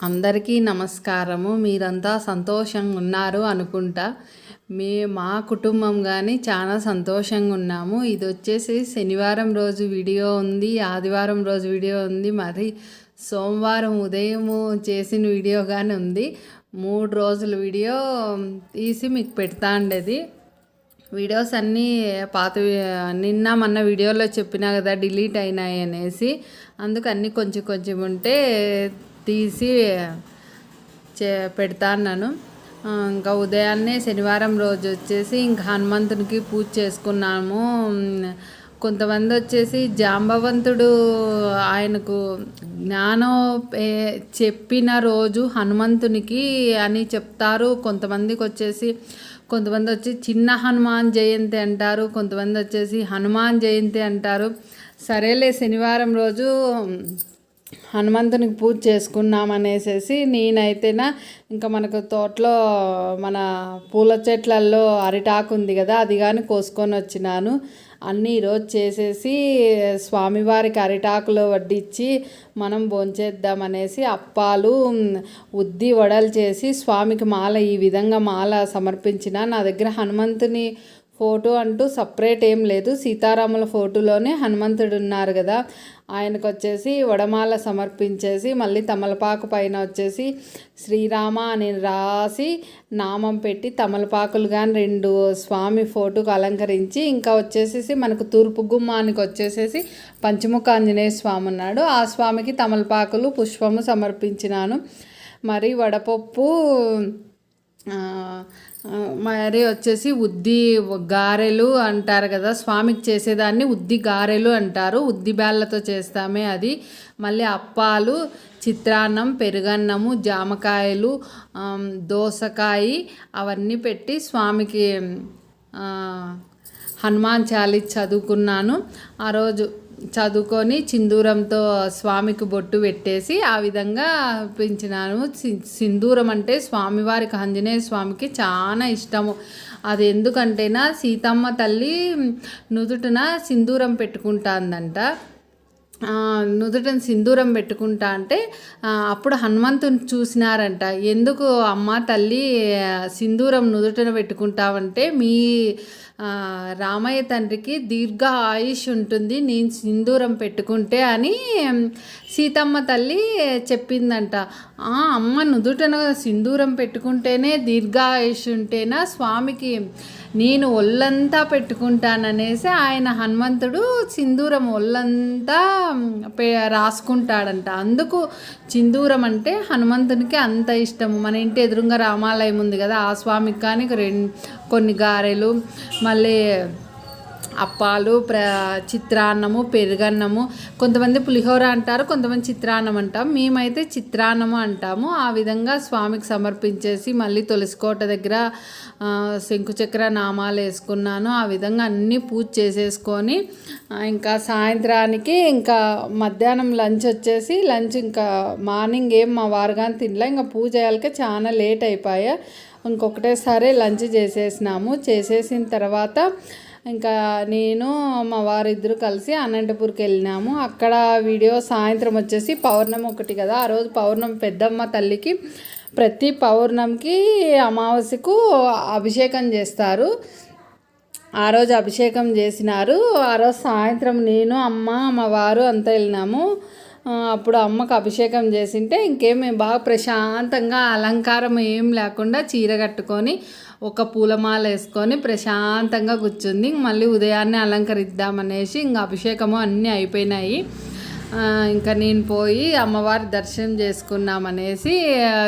అందరికీ నమస్కారము. మీరంతా సంతోషంగా ఉన్నారు అనుకుంటా. మా కుటుంబం కానీ చాలా సంతోషంగా ఉన్నాము. ఇది వచ్చేసి శనివారం రోజు వీడియో ఉంది, ఆదివారం రోజు వీడియో ఉంది, మరి సోమవారం ఉదయము చేసిన వీడియో కానీ ఉంది. 3 రోజుల వీడియో తీసి మీకు పెడతా ఉండేది. వీడియోస్ అన్నీ పాతవి నిన్న మొన్న వీడియోలో చెప్పినా కదా డిలీట్ అయినాయి అనేసి, అందుకు అన్నీ కొంచెం కొంచెం ఉంటే తీసి పెడతా అన్నాను. ఇంకా ఉదయాన్నే శనివారం రోజు వచ్చేసి ఇంకా హనుమంతునికి పూజ చేసుకున్నాము. కొంతమంది వచ్చేసి జాంబవంతుడు ఆయనకు జ్ఞానం చెప్పిన రోజు హనుమంతునికి అని చెప్తారు. కొంతమంది వచ్చి చిన్న హనుమాన్ జయంతి అంటారు, కొంతమంది వచ్చేసి హనుమాన్ జయంతి అంటారు. సరేలే శనివారం రోజు హనుమంతునికి పూజ చేసుకున్నాం అనేసి నేనైతేనా ఇంకా మనకు తోటలో మన పూల చెట్లల్లో అరిటాకు ఉంది కదా, అది కానీ కోసుకొని వచ్చినాను. అన్నీ ఈరోజు చేసేసి స్వామివారికి అరిటాకులో వడ్డించి మనం భోంచేద్దామనేసి అప్పాలు ఉద్ది వడలు చేసి స్వామికి మాల ఈ విధంగా మాల సమర్పించిన. నా దగ్గర హనుమంతుని ఫోటో అంటూ సపరేట్ ఏం లేదు, సీతారాముల ఫోటోలోనే హనుమంతుడు ఉన్నారు కదా, ఆయనకు వచ్చేసి వడమాల సమర్పించేసి మళ్ళీ తమలపాకు పైన వచ్చేసి శ్రీరామ అని రాసి నామం పెట్టి తమలపాకులు కానీ 2 స్వామి ఫోటోకు అలంకరించి, ఇంకా వచ్చేసేసి మనకు తూర్పు గుమ్మానికి వచ్చేసేసి పంచముఖ ఆంజనేయ స్వామి ఉన్నాడు, ఆ స్వామికి తమలపాకులు పుష్పము సమర్పించినాను. మరి వడపప్పు మరి వచ్చేసి ఉద్ది గారెలు అంటారు కదా, స్వామికి చేసేదాన్ని ఉద్ది గారెలు అంటారు, ఉద్ది బేళ్ళతో చేస్తామే అది. మళ్ళీ అప్పాలు, చిత్రాన్నం, పెరుగన్నము, జామకాయలు, దోసకాయ అవన్నీ పెట్టి స్వామికి హనుమాన్ చాలీసా చదువుకున్నాను. ఆ రోజు చదువుకొని సింధూరంతో స్వామికి బొట్టు పెట్టేసి ఆ విధంగా పెంచినాను. సింధూరం అంటే స్వామివారికి ఆంజనేయ స్వామికి చాలా ఇష్టము. అది ఎందుకంటేనా సీతమ్మ తల్లి నుదుటిన సింధూరం పెట్టుకుంటాందంట. నుదుటను సింధూరం పెట్టుకుంటా అంటే అప్పుడు హనుమంతుని చూసినారంట. ఎందుకు అమ్మ తల్లి సింధూరం నుదుటన పెట్టుకుంటావంటే, మీ రామయ్య తండ్రికి దీర్ఘ ఆయుష్ ఉంటుంది నేను సింధూరం పెట్టుకుంటే అని సీతమ్మ తల్లి చెప్పిందంట. అమ్మ నుదుటన సింధూరం పెట్టుకుంటేనే దీర్ఘ ఆయుష్ ఉంటేనా స్వామికి నేను ఒళ్ళంతా పెట్టుకుంటాననేసి ఆయన హనుమంతుడు సింధూరం ఒళ్ళంతా రాసుకుంటాడంట. అందుకు సింధూరం అంటే హనుమంతునికి అంత ఇష్టము. మన ఇంటి ఎదురుగా రామాలయం ఉంది కదా, ఆ స్వామికి కానీ కొన్ని గారెలు, మళ్ళీ అప్పాలు, చిత్రాన్నము, పెరుగన్నము, కొంతమంది పులిహోర అంటారు, కొంతమంది చిత్రాన్నం అంటాం, మేమైతే చిత్రాన్నము అంటాము. ఆ విధంగా స్వామికి సమర్పించేసి మళ్ళీ తులసికోట దగ్గర శంకుచక్ర నామాలు వేసుకున్నాను. ఆ విధంగా అన్నీ పూజ చేసేసుకొని ఇంకా సాయంత్రానికి ఇంకా మధ్యాహ్నం లంచ్ ఇంకా మార్నింగ్ ఏం మా వారు కానీ తినలే, ఇంకా పూజ అయ్యాక చాలా లేట్ అయిపోయా. ఇంకొకటేసారి లంచ్ చేసేసిన తర్వాత ఇంకా నేను మా వారిద్దరు కలిసి అనంతపూర్కి వెళ్ళినాము. అక్కడ వీడియో సాయంత్రం వచ్చేసి పౌర్ణమి ఒకటి కదా, ఆ రోజు పౌర్ణమి పెద్దమ్మ తల్లికి ప్రతి పౌర్ణమికి అమావాస్యకు అభిషేకం చేస్తారు. ఆ రోజు అభిషేకం చేసినారు. ఆ రోజు సాయంత్రం నేను అమ్మ మా వారు అంతా వెళ్ళినాము. అప్పుడు అమ్మకు అభిషేకం చేసింటే ఇంకేం బాగా ప్రశాంతంగా అలంకారం ఏం లేకుండా చీర కట్టుకొని ఒక పూలమాల వేసుకొని ప్రశాంతంగా కూర్చుంది. మళ్ళీ ఉదయాన్నే అలంకరిద్దామనేసి ఇంకా అభిషేకము అన్నీ అయిపోయినాయి. ఇంకా నేను పోయి అమ్మవారి దర్శనం చేసుకున్నామనేసి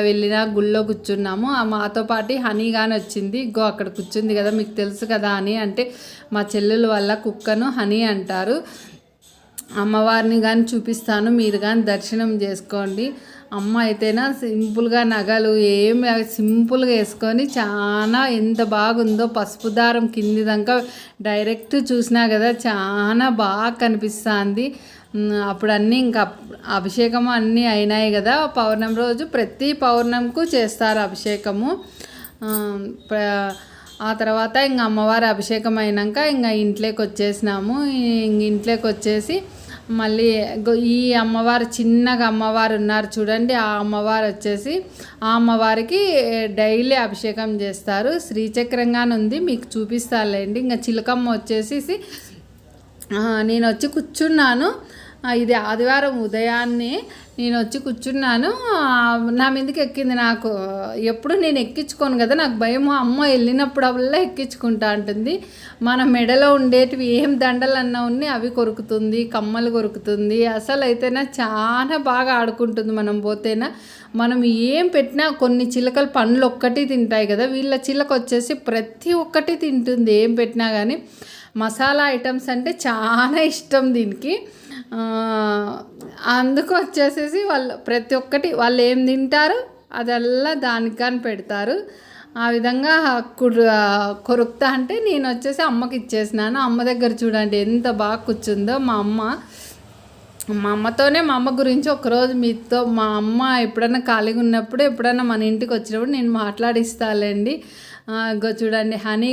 వెళ్ళిన గుళ్ళో కూర్చున్నాము. మాతో పాటు హనీ కానీ వచ్చింది. అక్కడ కూర్చుంది కదా, మీకు తెలుసు కదా అని అంటే మా చెల్లెల వల్ల కుక్కను హనీ అంటారు. అమ్మవారిని కానీ చూపిస్తాను, మీరు కానీ దర్శనం చేసుకోండి. అమ్మ అయితేనా సింపుల్గా నగలు ఏం సింపుల్గా వేసుకొని చాలా ఎంత బాగుందో, పసుపు దారం కింది దాకా డైరెక్ట్ చూసినా కదా చాలా బాగా కనిపిస్తుంది. అప్పుడు అన్నీ ఇంకా అభిషేకము అన్నీ అయినాయి కదా. పౌర్ణమి రోజు ప్రతి పౌర్ణమికు చేస్తారు అభిషేకము. ఆ తర్వాత ఇంకా అమ్మవారి అభిషేకం అయినాక ఇంకా ఇంట్లోకి వచ్చేసినాము. ఇంట్లోకి వచ్చేసి మళ్ళీ ఈ అమ్మవారు చిన్నగా అమ్మవారు ఉన్నారు చూడండి, ఆ అమ్మవారు వచ్చేసి ఆ అమ్మవారికి డైలీ అభిషేకం చేస్తారు. శ్రీచక్రంగానే ఉంది, మీకు చూపిస్తానులేండి. ఇంకా చిలకమ్మ వచ్చేసి నేను వచ్చి కూర్చున్నాను. ఇది ఆదివారం ఉదయాన్నే నేను వచ్చి కూర్చున్నాను. నా మీదకి ఎక్కింది. నాకు ఎప్పుడు నేను ఎక్కించుకోను కదా, నాకు భయము. అమ్మ వెళ్ళినప్పుడల్లా ఎక్కించుకుంటా ఉంటుంది. మన మెడలో ఉండేటివి ఏం దండలన్నా ఉన్నాయి అవి కొరుకుతుంది, కమ్మలు కొరుకుతుంది. అసలు అయితేనా చాలా బాగా ఆడుకుంటుంది. మనం పోతేనా మనం ఏం పెట్టినా కొన్ని చిలకలు పండ్లు ఒక్కటి తింటాయి కదా, వీళ్ళ చిలక వచ్చేసి ప్రతి ఒక్కటి తింటుంది ఏం పెట్టినా కానీ. మసాలా ఐటమ్స్ అంటే చాలా ఇష్టం దీనికి. అందుకు వచ్చేసేసి వాళ్ళు ప్రతి ఒక్కటి వాళ్ళు ఏం తింటారు అదల్లా దానికని పెడతారు. ఆ విధంగా కొరుకుతా అంటే నేను వచ్చేసి అమ్మకి ఇచ్చేసినాను. అమ్మ దగ్గర చూడండి ఎంత బాగా కూర్చుందో మా అమ్మతోనే. మా అమ్మ గురించి ఒకరోజు మీతో, మా అమ్మ ఎప్పుడైనా ఖాళీగా ఉన్నప్పుడు ఎప్పుడైనా మన ఇంటికి వచ్చినప్పుడు నేను మాట్లాడిస్తాలేండి. చూడండి హనీ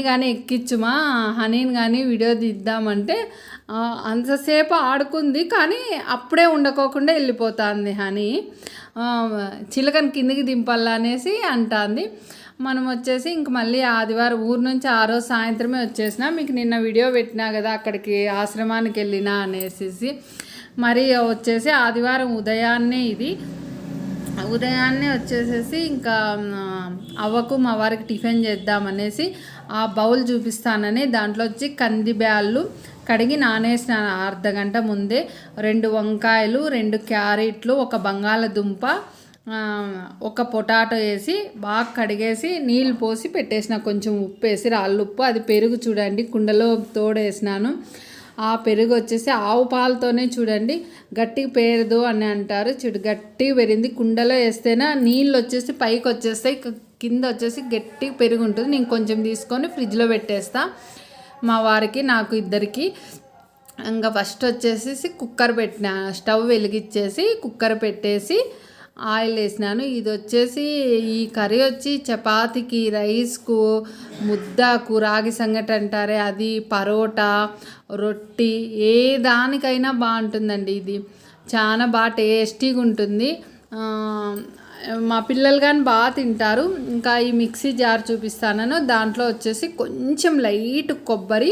కానీ ఎక్కించుమా, హనీని కానీ వీడియో తీద్దామంటే అంతసేపు ఆడుకుంది, కానీ అప్పుడే ఉండకోకుండా వెళ్ళిపోతుంది హనీ. చిలకని కిందికి దింపాలనేసి అంటుంది. మనం వచ్చేసి ఇంక మళ్ళీ ఆదివారం ఊరు నుంచి ఆ రోజు సాయంత్రమే వచ్చేసిన. మీకు నిన్న వీడియో పెట్టినా కదా అక్కడికి ఆశ్రమానికి వెళ్ళినా అనేసి. మరి వచ్చేసి ఆదివారం ఉదయాన్నే వచ్చేసేసి ఇంకా అవ్వకు మా వారికి టిఫిన్ చేద్దామనేసి ఆ బౌల్ చూపిస్తానని దాంట్లో వచ్చి కంది బ్యాళ్ళు కడిగి నానేసిన అర్ధగంట ముందే, 2 వంకాయలు, 2 క్యారెట్లు, 1 బంగాళదుంప, 1 పొటాటో వేసి బాగా కడిగేసి నీళ్ళు పోసి పెట్టేసిన, కొంచెం ఉప్పు వేసి రాళ్ళుప్పు. అది పెరుగు చూడండి కుండలో తోడేసినాను. ఆ పెరుగు వచ్చేసి ఆవు పాలతోనే చూడండి గట్టిగా పేరదు అని అంటారు. గట్టిగా పెరిగింది. కుండలో వేస్తేనే నీళ్ళు వచ్చేసి పైకి వచ్చేస్తాయి, కింద వచ్చేసి గట్టిగా పెరుగు ఉంటుంది. నేను కొంచెం తీసుకొని ఫ్రిడ్జ్లో పెట్టేస్తా మా వారికి నాకు ఇద్దరికి. ఇంకా ఫస్ట్ వచ్చేసి కుక్కర్ పెట్టిన, స్టవ్ వెలిగించేసి కుక్కర్ పెట్టేసి ఆయిల్ వేసినాను. ఇది వచ్చేసి ఈ కర్రీ వచ్చి చపాతీకి, రైస్కు, ముద్దకు, రాగి సంగటి అంటారే అది, పరోటా, రొట్టి ఏ దానికైనా బాగుంటుందండి. ఇది చాలా బాగా టేస్టీగా ఉంటుంది. మా పిల్లలు కానీ బాగా తింటారు. ఇంకా ఈ మిక్సీ జార్ చూపిస్తాను. దాంట్లో వచ్చేసి కొంచెం లైట్ కొబ్బరి,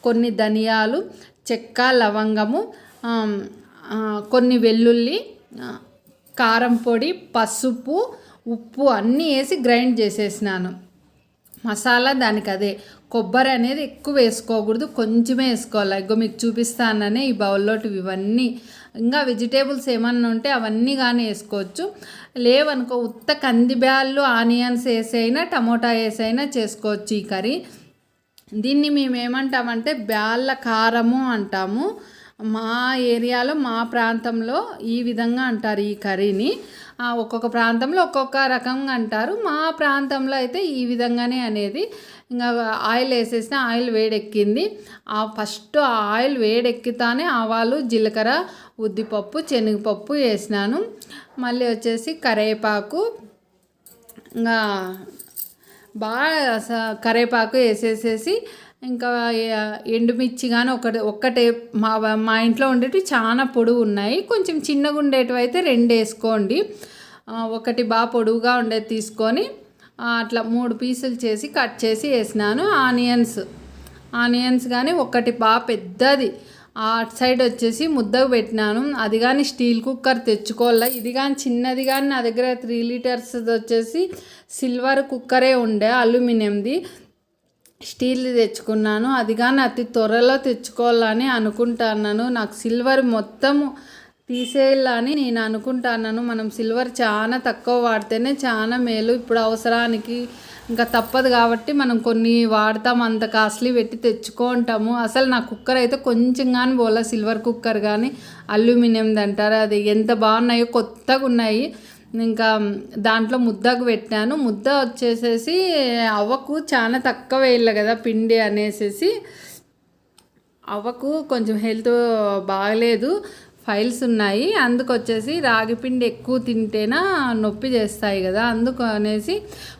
కొన్ని ధనియాలు, చెక్క, లవంగము, కొన్ని వెల్లుల్లి, కారం పొడి, పసుపు, ఉప్పు అన్నీ వేసి గ్రైండ్ చేసేసినాను. మసాలా దానికి అదే. కొబ్బరి అనేది ఎక్కువ వేసుకోకూడదు, కొంచెమే వేసుకోవాలి. ఇగో మీకు చూపిస్తాననే ఈ బౌల్లోటి ఇవన్నీ. ఇంకా వెజిటేబుల్స్ ఏమన్నా ఉంటే అవన్నీ కానీ వేసుకోవచ్చు. లేవనుకో ఉత్త కంది బ్యాళ్ళు, ఆనియన్స్ వేసైనా టమోటా వేసైనా చేసుకోవచ్చు ఈ కర్రీ. దీన్ని మేము ఏమంటామంటే బ్యాళ్ళ కారము అంటాము. మా ఏరియాలో మా ప్రాంతంలో ఈ విధంగా అంటారు ఈ కర్రీని. ఒక్కొక్క ప్రాంతంలో ఒక్కొక్క రకంగా అంటారు. మా ప్రాంతంలో అయితే ఈ విధంగానే అనేది. ఇంకా ఆయిల్ వేసేసిన, ఆయిల్ వేడెక్కింది. ఫస్ట్ ఆయిల్ వేడెక్కితానే ఆవాలు, జీలకర్ర, ఉద్దిపప్పు, శనగపప్పు వేసినాను. మళ్ళీ వచ్చేసి కరివేపాకు, ఇంకా బాగా కరివేపాకు వేసేసేసి ఇంకా ఎండుమిర్చి కానీ ఒక్కటే మా ఇంట్లో ఉండేవి చాలా పొడుగు ఉన్నాయి. కొంచెం చిన్నగా ఉండేటివి అయితే 2 వేసుకోండి. ఒకటి బాగా పొడుగుగా ఉండేది తీసుకొని అట్లా 3 పీసులు చేసి కట్ చేసి వేసినాను. ఆనియన్స్ కానీ ఒకటి బాగా పెద్దది అటు సైడ్ వచ్చేసి ముద్దకు పెట్టినాను. అది కానీ స్టీల్ కుక్కర్ తెచ్చుకోవాలా. ఇది కానీ చిన్నది కానీ నా దగ్గర 3 లీటర్స్ వచ్చేసి సిల్వర్ కుక్కరే ఉండే, అల్యూమినియంది. స్టీల్ది తెచ్చుకున్నాను. అది కానీ అతి త్వరలో తెచ్చుకోవాలని అనుకుంటున్నాను. నాకు సిల్వర్ మొత్తము తీసేయాలని నేను అనుకుంటున్నాను. మనం సిల్వర్ చాలా తక్కువ వాడితేనే చాలా మేలు. ఇప్పుడు అవసరానికి ఇంకా తప్పదు కాబట్టి మనం కొన్ని వాడతాం, అంత కాస్ట్లీ పెట్టి తెచ్చుకుంటాము. అసలు నా కుక్కర్ అయితే కొంచెం కానీ పోలా, సిల్వర్ కుక్కర్ కానీ అల్యూమినియంది అంటారు. అది ఎంత బాగున్నాయో, కొత్తగా ఉన్నాయి. ఇంకా దాంట్లో ముద్దకు పెట్టాను. ముద్ద వచ్చేసేసి అవ్వకు చాలా తక్కువ వేయాలి కదా పిండి అనేసి, అవ్వకు కొంచెం హెల్త్ బాగలేదు, ఫైల్స్ ఉన్నాయి. అందుకొచ్చేసి రాగిపిండి ఎక్కువ తింటేనా నొప్పి చేస్తాయి కదా, అందుకు అనేసి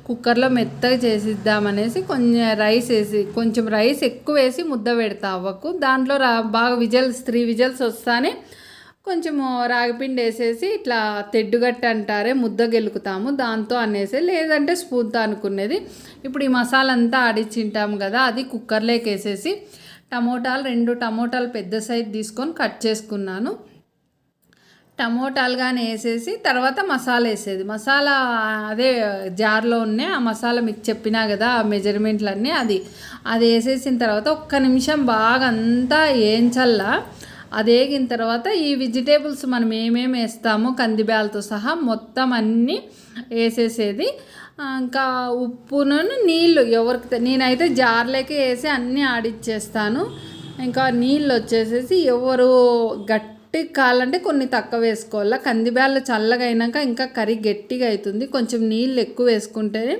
కుక్కర్లో మెత్తగా చేసిద్దామనేసి కొంచెం రైస్ ఎక్కువ వేసి ముద్ద పెడతా అవ్వకు. దాంట్లో బాగా 3 విజల్స్ వస్తానే కొంచెము రాగిపిండి వేసేసి ఇట్లా తెడ్డుగట్ట అంటారే ముద్ద గెలుకుతాము దాంతో అనేసి, లేదంటే స్పూన్తో అనుకునేది. ఇప్పుడు ఈ మసాలా అంతా ఆడిచ్చింటాము కదా, అది కుక్కర్లోకి వేసేసి 2 టమోటాలు పెద్ద సైజు తీసుకొని కట్ చేసుకున్నాను. టమోటాలు కానీ వేసేసి తర్వాత మసాలా వేసేది. మసాలా అదే జార్లో ఉన్నాయి, ఆ మసాలా మీకు చెప్పినా కదా ఆ మెజర్మెంట్లన్నీ, అది వేసేసిన తర్వాత 1 నిమిషం బాగా అంతా వేయించల్లా. అది వేగిన తర్వాత ఈ వెజిటేబుల్స్ మనం ఏమేమి వేస్తామో కందిబ్యాలతో సహా మొత్తం అన్నీ వేసేసేది. ఇంకా ఉప్పును నీళ్ళు నేనైతే జార్లోకి వేసి అన్నీ ఆడిచ్చేస్తాను. ఇంకా నీళ్ళు వచ్చేసేసి ఎవరు గట్టి కావాలంటే కొన్ని తక్కువ వేసుకోవాలా. కందిబ్యాళ్ళు చల్లగా అయినాక ఇంకా కర్రీ గట్టిగా అవుతుంది. కొంచెం నీళ్ళు ఎక్కువ వేసుకుంటేనే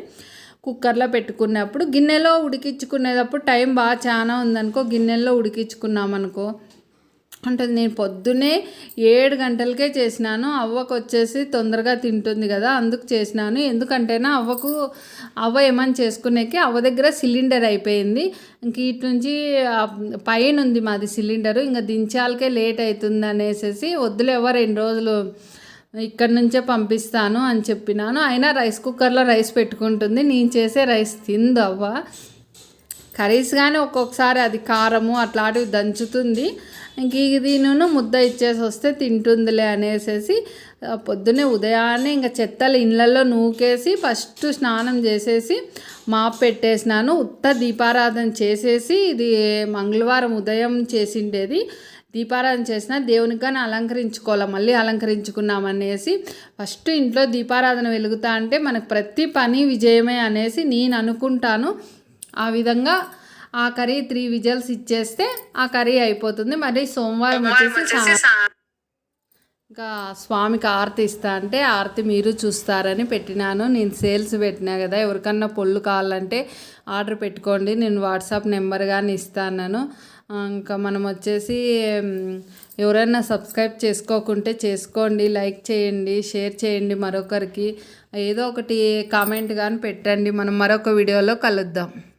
కుక్కర్లో పెట్టుకున్నప్పుడు, గిన్నెలో ఉడికించుకునేటప్పుడు టైం బాగా చాలా ఉందనుకో గిన్నెల్లో ఉడికించుకున్నామనుకో అంటే, నేను పొద్దున్నే 7 గంటలకే చేసినాను. అవ్వకు వచ్చేసి తొందరగా తింటుంది కదా అందుకు చేసినాను. ఎందుకంటేనా అవ్వ ఏమని చేసుకునేకి అవ్వ దగ్గర సిలిండర్ అయిపోయింది. ఇంక ఇటు నుంచి పైన ఉంది మాది సిలిండరు, ఇంకా దించాలకే లేట్ అవుతుంది అనేసి వద్దులేవో 2 రోజులు ఇక్కడి నుంచే పంపిస్తాను అని చెప్పినాను. అయినా రైస్ కుక్కర్లో రైస్ పెట్టుకుంటుంది, నేను చేసే రైస్ తిందు అవ్వ. కర్రీస్ కానీ ఒక్కొక్కసారి అది కారము అట్లాంటివి దంచుతుంది. ఇంక ఇది ముద్ద ఇచ్చేసి వస్తే తింటుందిలే అనేసి పొద్దున్నే ఉదయాన్నే ఇంకా చెత్తలు ఇళ్ళల్లో నూకేసి ఫస్ట్ స్నానం చేసేసి మాప్ పెట్టేసినాను. దీపారాధన చేసేసి, ఇది మంగళవారం ఉదయం చేసిండేది, దీపారాధన చేసిన దేవునికి కానీ అలంకరించుకోవాలి, మళ్ళీ అలంకరించుకున్నామనేసి ఫస్ట్ ఇంట్లో దీపారాధన వెలుగుతా అంటే మనకు ప్రతి పని విజయమే అనేసి నేను అనుకుంటాను. ఆ విధంగా ఆ కర్రీ 3 విజిల్స్ ఇచ్చేస్తే ఆ కర్రీ అయిపోతుంది. మరి సోమవారం వచ్చేసి ఇంకా స్వామికి ఆరతి ఇస్తా అంటే ఆరతి మీరు చూస్తారని పెట్టినాను. నేను సేల్స్ పెట్టినా కదా, ఎవరికన్నా పొళ్ళు కావాలంటే ఆర్డర్ పెట్టుకోండి, నేను వాట్సాప్ నెంబర్ కానీ ఇస్తాను. ఇంకా మనం వచ్చేసి ఎవరైనా సబ్స్క్రైబ్ చేసుకోకుంటే చేసుకోండి, లైక్ చేయండి, షేర్ చేయండి, మరొకరికి ఏదో ఒకటి కామెంట్ కానీ పెట్టండి. మనం మరొక వీడియోలో కలుద్దాం.